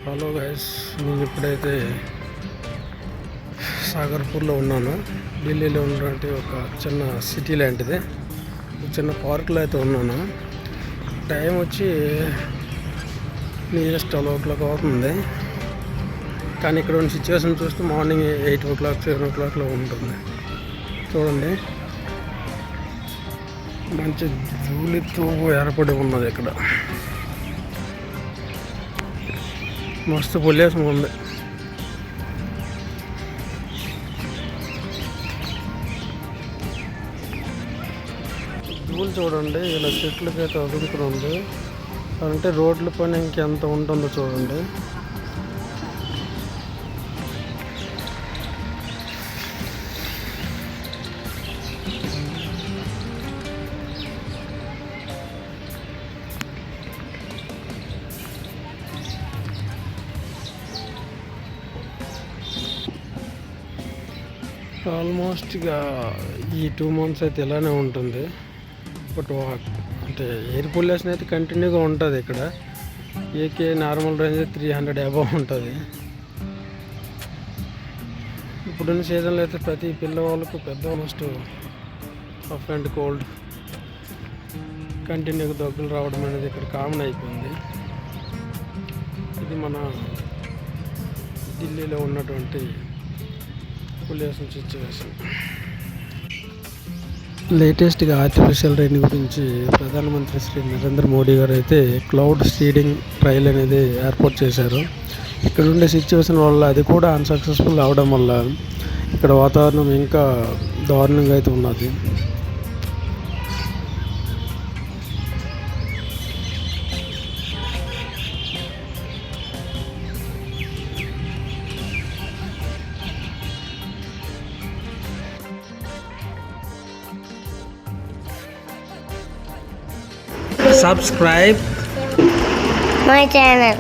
Hello guys, నేను ఇప్పుడైతే సాగర్పూర్లో ఉన్నాను. ఢిల్లీలో ఉన్నటువంటి ఒక చిన్న సిటీ లాంటిది, చిన్న పార్క్లో అయితే ఉన్నాను. టైం వచ్చి నియరెస్ట్ 12 అవుతుంది. కానీ ఇక్కడ ఉన్న సిచ్యువేషన్ చూస్తే మార్నింగ్ 8 7 ఉంటుంది. చూడండి, మంచి ధూళితో ఏర్పడి ఉన్నది. ఇక్కడ మస్తు పొల్యూషన్ ఉంది. ధూళి చూడండి, ఇలా చెట్లకైతే అదుముకుని ఉంది. అంటే రోడ్ల పైన ఇంకెంత ఉంటుందో చూడండి. ఆల్మోస్ట్గా ఈ 2 months అయితే ఇలానే ఉంటుంది. బట్ అంటే ఎయిర్ పొల్యూషన్ అయితే కంటిన్యూగా ఉంటుంది. ఇక్కడ ఏకే నార్మల్ రేంజ్ 300 అబవ్ ఉంటుంది. ఇప్పుడున్న సీజన్లో అయితే ప్రతి పిల్లవాళ్ళకు పెద్ద ఆల్మోస్ట్ కఫ్ అండ్ కోల్డ్, కంటిన్యూగా దగ్గులు రావడం అనేది ఇక్కడ కామన్ అయిపోయింది. ఇది మన ఢిల్లీలో ఉన్నటువంటి పొల్యూషన్ సిచ్యువేషన్. లేటెస్ట్గా ఆర్టిఫిషియల్ రెయిన్ గురించి ప్రధానమంత్రి శ్రీ నరేంద్ర మోడీ గారు అయితే క్లౌడ్ సీడింగ్ ట్రయల్ అనేది ఏర్పాటు చేశారు. ఇక్కడ ఉండే సిచ్యువేషన్ వల్ల అది కూడా అన్సక్సెస్ఫుల్ అవడం వల్ల ఇక్కడ వాతావరణం ఇంకా దారుణంగా అయితే ఉన్నది. Subscribe my channel.